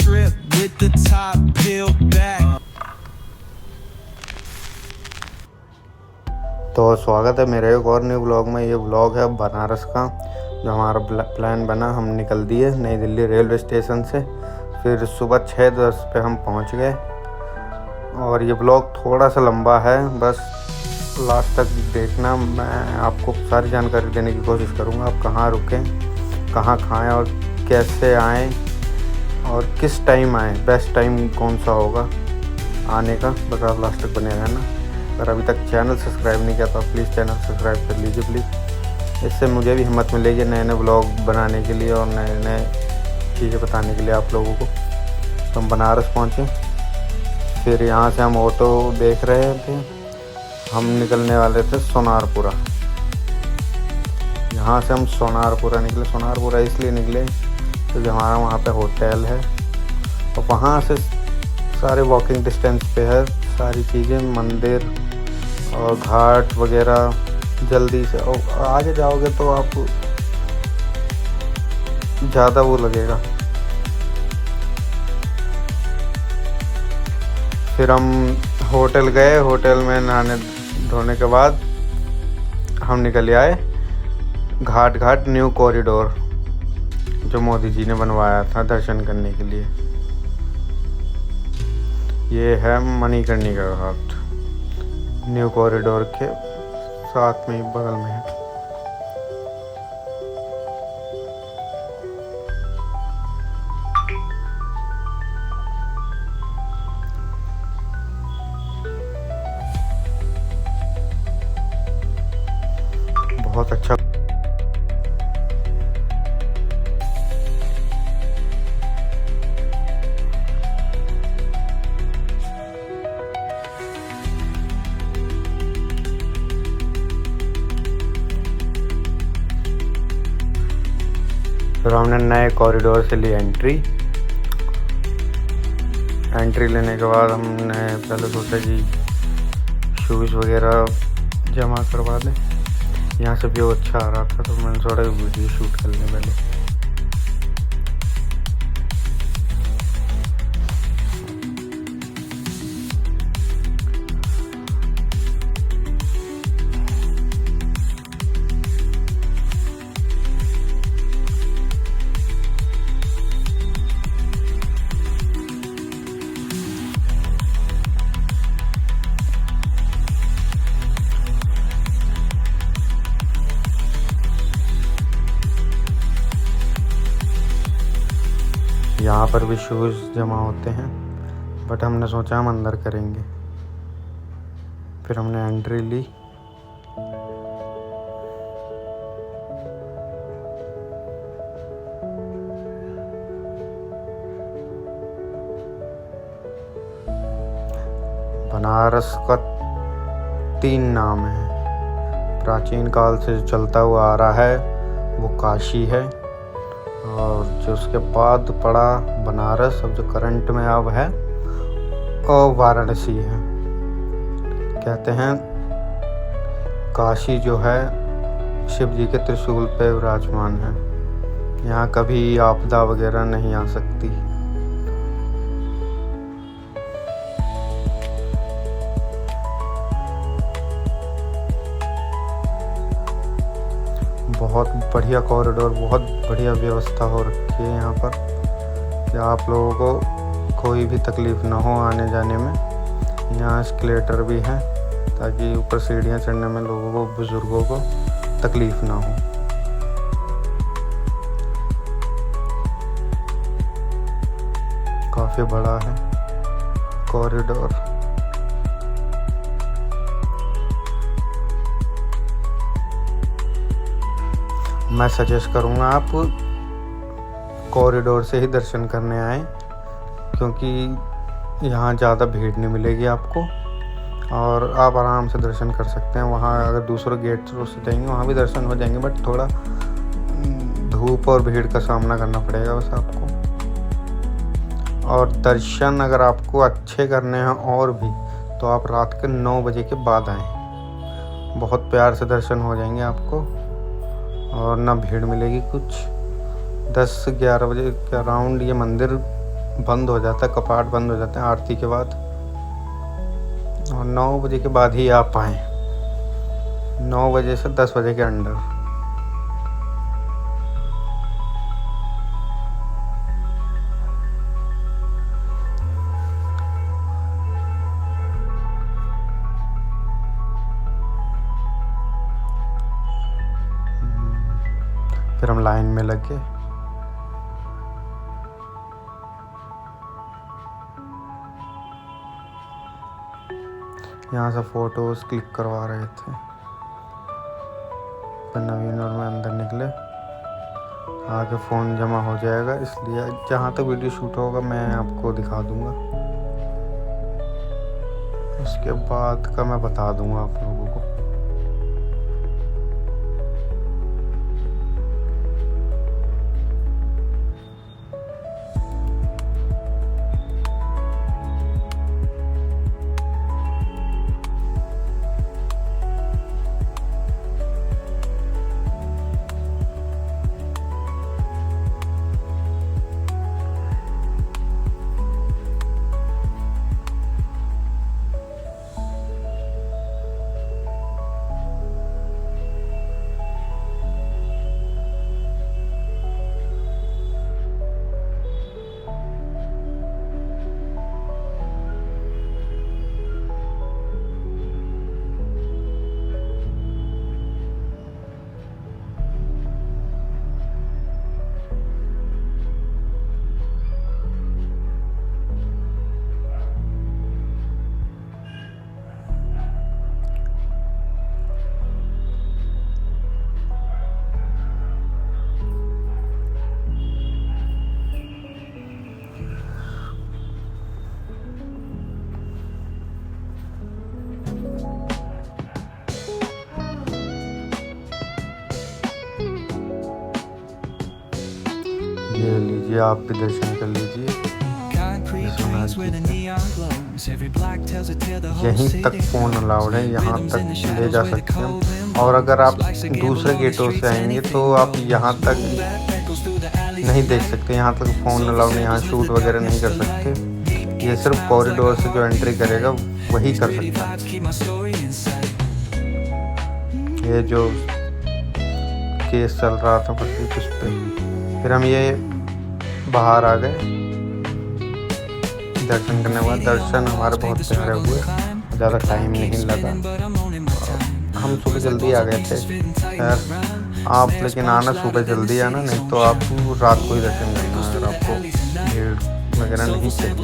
strip with the top peeled back. तो स्वागत है मेरे एक और न्यू ब्लॉग में। ये ब्लॉग है बनारस का। जो हमारा प्लान बना, हम निकल दिए नई दिल्ली रेलवे स्टेशन से। फिर सुबह 6:10 पे हम पहुंच गए। और ये ब्लॉग थोड़ा सा लंबा है, बस लास्ट तक देखना। मैं आपको सारी जानकारी देने की कोशिश करूंगा। आप कहाँ रुकें, कहाँ खाएं और कैसे आएँ और किस टाइम आएँ, बेस्ट टाइम कौन सा होगा आने का। बस आप लास्ट तक बने रहना। अगर अभी तक चैनल सब्सक्राइब नहीं किया तो प्लीज़ चैनल सब्सक्राइब कर लीजिए प्लीज़। इससे मुझे भी हिम्मत मिलेगी नए नए ब्लॉग बनाने के लिए और नए नए चीज़ें बताने के लिए आप लोगों को। तो हम बनारस पहुँचे। फिर यहाँ से हम ऑटो देख रहे थे। हम निकलने वाले थे सोनारपुरा। यहाँ से हम सोनारपुरा निकले। सोनारपुरा इसलिए निकले क्योंकि हमारा वहाँ पे होटल है और वहाँ से सारे वॉकिंग डिस्टेंस पे है सारी चीज़ें, मंदिर और घाट वगैरह। जल्दी से और आगे जाओगे तो आप ज़्यादा वो लगेगा। फिर हम होटल गए। होटल में नहाने धोने के बाद हम निकल आए घाट न्यू कॉरिडोर जो मोदी जी ने बनवाया था दर्शन करने के लिए। ये है मणिकर्णिका घाट, न्यू कॉरिडोर के साथ में बगल में है। बहुत अच्छा। फिर हमने नए कॉरिडोर से ली एंट्री लेने के बाद हमने पहले सोचा कि शूज़ वगैरह जमा करवा दें। यहाँ से व्यू अच्छा आ रहा था तो मैंने सोचा वीडियो शूट कर लें पहले। यहाँ पर भी शूज़ जमा होते हैं बट हमने सोचा हम अंदर करेंगे। फिर हमने एंट्री ली। बनारस का 3 नाम है। प्राचीन काल से जो चलता हुआ आ रहा है वो काशी है, और जो उसके बाद पड़ा बनारस, अब जो करंट में अब है और वाराणसी है। कहते हैं काशी जो है शिव जी के त्रिशूल पे विराजमान है। यहाँ कभी आपदा वगैरह नहीं आ सकती। बहुत बढ़िया कॉरिडोर, बहुत बढ़िया व्यवस्था हो रखी है यहाँ पर कि आप लोगों को कोई भी तकलीफ़ ना हो आने जाने में। यहाँ एस्केलेटर भी है ताकि ऊपर सीढ़ियाँ चढ़ने में लोगों को, बुज़ुर्गों को तकलीफ़ ना हो। काफ़ी बड़ा है कॉरिडोर। मैं सजेस्ट करूँगा आप कॉरिडोर से ही दर्शन करने आए, क्योंकि यहाँ ज़्यादा भीड़ नहीं मिलेगी आपको और आप आराम से दर्शन कर सकते हैं। वहाँ अगर दूसरे गेट से जाएंगे वहाँ भी दर्शन हो जाएंगे बट थोड़ा धूप और भीड़ का सामना करना पड़ेगा बस आपको। और दर्शन अगर आपको अच्छे करने हैं और भी तो आप रात के 9 बजे के बाद आएँ। बहुत प्यार से दर्शन हो जाएंगे आपको और ना भीड़ मिलेगी कुछ। 10-11 बजे के अराउंड ये मंदिर बंद हो जाता है, कपाट बंद हो जाते हैं आरती के बाद, और 9 बजे के बाद ही आप आएँ, 9 बजे से 10 बजे के अंडर। फिर हम लाइन में लग गए। यहाँ से फ़ोटोज़ क्लिक करवा रहे थे। फिर नवीन और मैं अंदर निकले, आगे फ़ोन जमा हो जाएगा, इसलिए जहाँ तक वीडियो शूट होगा मैं आपको दिखा दूँगा, उसके बाद का मैं बता दूँगा आप लोगों को। ये लीजिए, आप भी दर्शन कर लीजिए। यहीं तक फ़ोन अलाउड है, यहाँ तक ले जा सकते हैं, और अगर आप दूसरे गेटों से आएंगे तो आप यहाँ तक नहीं देख सकते, यहाँ तक फ़ोन अलाउड नहीं, यहाँ शूट वगैरह नहीं कर सकते। ये सिर्फ कॉरिडोर से जो एंट्री करेगा वही कर सकता है। ये जो केस चल रहा था प्रदीप, उस पर फिर हम ये बाहर आ गए दर्शन करने के बाद। दर्शन हमारे बहुत प्यारे हुए, ज़्यादा टाइम नहीं लगा, हम सुबह जल्दी आ गए थे। खैर आप लेकिन आना, सुबह जल्दी आना, नहीं तो आप रात को ही दर्शन करना अगर आपको भीड़ वगैरह नहीं चाहिए तो।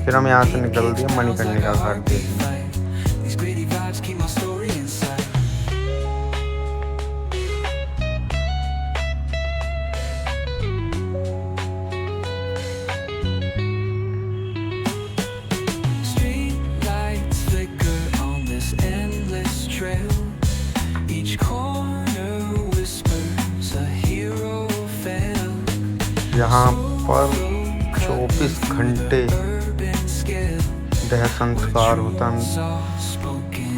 फिर हम यहाँ से निकल दिए मणिकर्णिका घाट देखने। यहाँ पर 24 घंटे देह संस्कार होता है,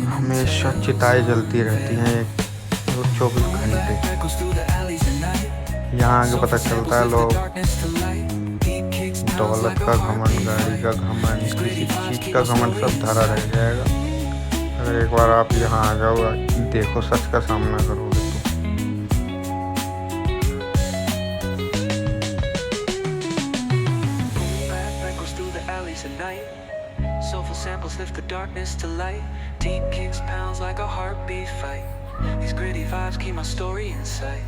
हमेशा चिताएं जलती रहती हैं 24 घंटे। यहाँ आगे पता चलता है लोग दौलत का घमंड, गाड़ी का घमंड, किसी चीज़ का घमंड सब धरा रह जाएगा। अगर एक बार आप यहाँ आ जाओ, देखो, सच का सामना करोगे तो। Soulful samples lift the darkness to light. Deep kicks pounds like a heartbeat fight. These gritty vibes keep my story in sight.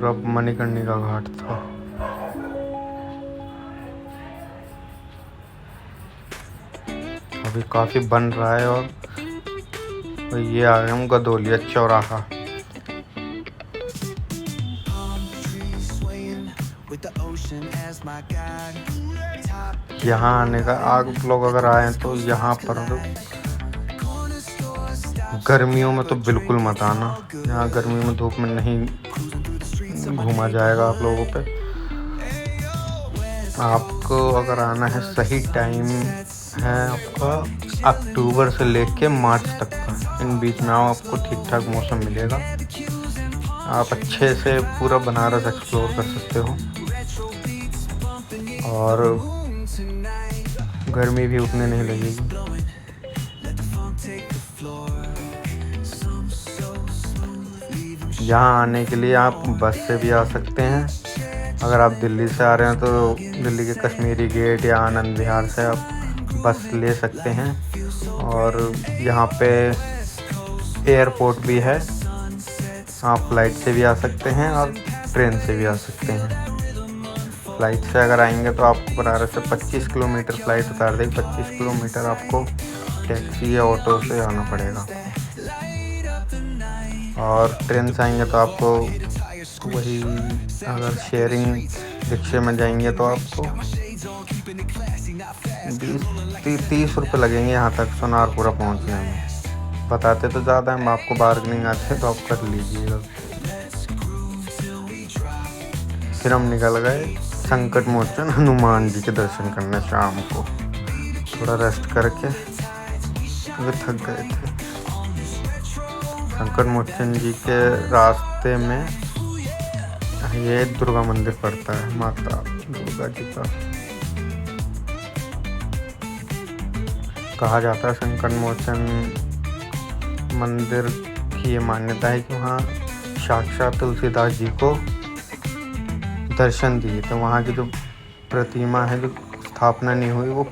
पूरा मणिकर्णिका घाट था। अभी काफ़ी बन रहा है। और ये आ गए हम गदोलिया चौराहा। यहाँ आने का आप लोग अगर आए तो यहाँ पर गर्मियों में तो बिल्कुल मत आना। यहाँ गर्मियों में धूप में नहीं घूमा जाएगा आप लोगों पे। आपको अगर आना है सही टाइम है आपका अक्टूबर से लेके मार्च तक का। इन बीच में आओ, आपको ठीक ठाक मौसम मिलेगा। आप अच्छे से पूरा बनारस एक्सप्लोर कर सकते हो और गर्मी भी उतनी नहीं लगेगी। यहाँ आने के लिए आप बस से भी आ सकते हैं। अगर आप दिल्ली से आ रहे हैं तो दिल्ली के कश्मीरी गेट या आनंद विहार से आप बस ले सकते हैं। और यहाँ पे एयरपोर्ट भी है, आप फ्लाइट से भी आ सकते हैं और ट्रेन से भी आ सकते हैं। फ्लाइट से अगर आएंगे तो आपको बनारस से 25 किलोमीटर फ्लाइट उतार देगी। 25 किलोमीटर आपको टैक्सी या ऑटो से आना पड़ेगा। और ट्रेन से आएंगे तो आपको वही, अगर शेयरिंग रिक्शे में जाएंगे तो आपको 20-30 रुपये लगेंगे यहाँ तक सोनारपुरा पहुँचने में। बताते तो ज़्यादा हैं, आपको बार्गेनिंग आते हैं तो आप कर लीजिएगा। फिर हम निकल गए संकट मोचन हनुमान जी के दर्शन करने शाम को। थोड़ा रेस्ट करके क्योंकि थक गए थे। संकट मोचन जी के रास्ते में ये दुर्गा मंदिर पड़ता है, माता दुर्गा जी का। कहा जाता है संकट मोचन मंदिर की ये मान्यता है कि वहाँ साक्षात तुलसीदास जी को दर्शन दिए। तो वहाँ की जो प्रतिमा है, जो स्थापना नहीं हुई, वो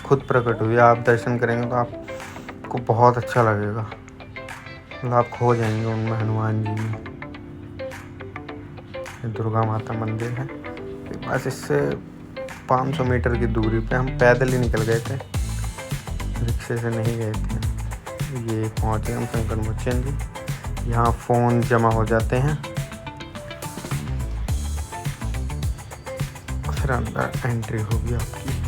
खुद प्रकट हुई। आप दर्शन करेंगे तो आपको बहुत अच्छा लगेगा, मतलब आप खो जाएंगे उनमें, हनुमान जी में। दुर्गा माता मंदिर है। बस इससे 500 मीटर की दूरी पे हम पैदल ही निकल गए थे, रिक्शे से नहीं गए थे। ये पहुँचे हम संकट मोचन जी। यहाँ फ़ोन जमा हो जाते हैं, फिर अंदर एंट्री होगी आपकी।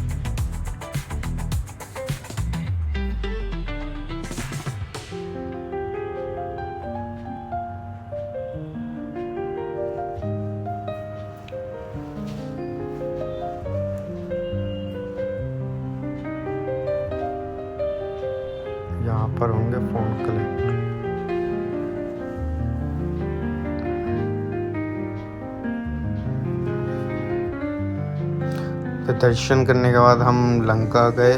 यहाँ पर होंगे फ़ोन कलेक्टर। तो दर्शन करने के बाद हम लंका गए।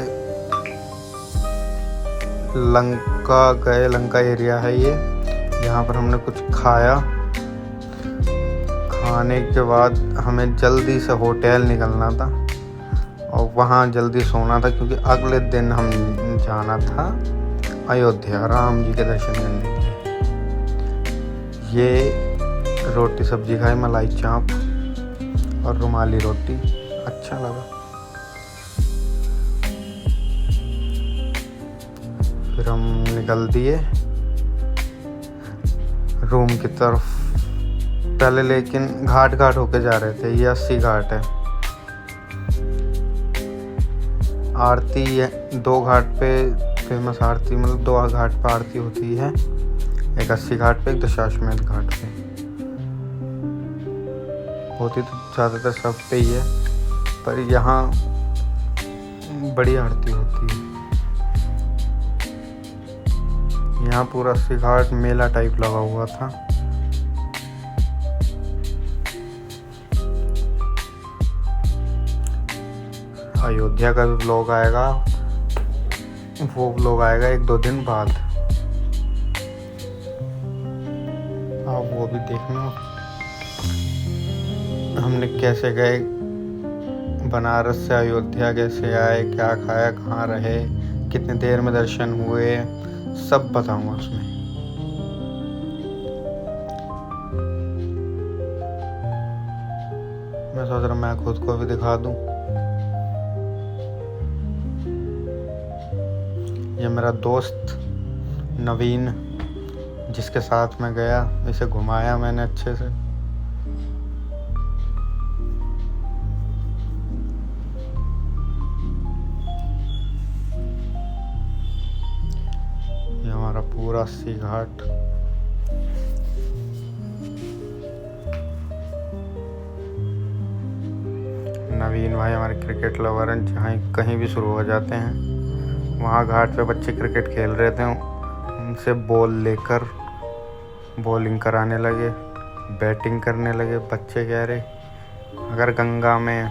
लंका एरिया है ये। यहाँ पर हमने कुछ खाया। खाने के बाद हमें जल्दी से होटल निकलना था और वहाँ जल्दी सोना था, क्योंकि अगले दिन हम जाना था अयोध्या राम जी के दर्शन करने के लिए। ये रोटी सब्जी खाई, मलाई चाप और रुमाली रोटी, अच्छा लगा। फिर हम निकल दिए रूम की तरफ। पहले लेकिन घाट होके जा रहे थे। ये 80 घाट है। आरती है 2 घाट पे फेमस आरती, मतलब 2 घाट पे आरती होती है। एक 80 घाट पे, एक दशाश्वमेध घाट पे होती। तो ज़्यादातर सब पे ही है, पर यहाँ बड़ी आरती होती है। यहाँ पूरा 80 घाट मेला टाइप लगा हुआ था। अयोध्या का भी व्लॉग आएगा, वो व्लॉग आएगा 1-2 दिन बाद, आप वो भी देखना। हमने कैसे गए बनारस से अयोध्या, कैसे आए, क्या खाया, कहाँ रहे, कितने देर में दर्शन हुए, सब बताऊंगा उसमें। मैं सोच रहा मैं खुद को भी दिखा दूं। ये मेरा दोस्त नवीन, जिसके साथ मैं गया, इसे घुमाया मैंने अच्छे से। ये हमारा पूरा सी घाट। नवीन भाई हमारे क्रिकेट लवर हैं, जहाँ कहीं भी शुरू हो जाते हैं। वहाँ घाट पे बच्चे क्रिकेट खेल रहे थे, उनसे बॉल लेकर बॉलिंग कराने लगे, बैटिंग करने लगे। बच्चे कह रहे अगर गंगा में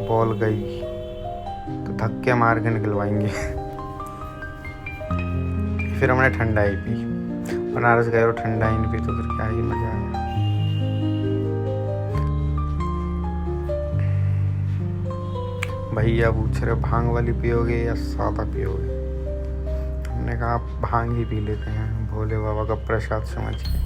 बॉल गई तो धक्के मार के निकलवाएंगे। फिर हमने ठंडाई पी। बनारस गए और ठंडाई नहीं पी तो फिर क्या ही मजा आया। भैया पूछ रहे भांग वाली पियोगे या सादा पियोगे। हमने कहा भांग ही पी लेते हैं, भोले बाबा का प्रसाद समझ के।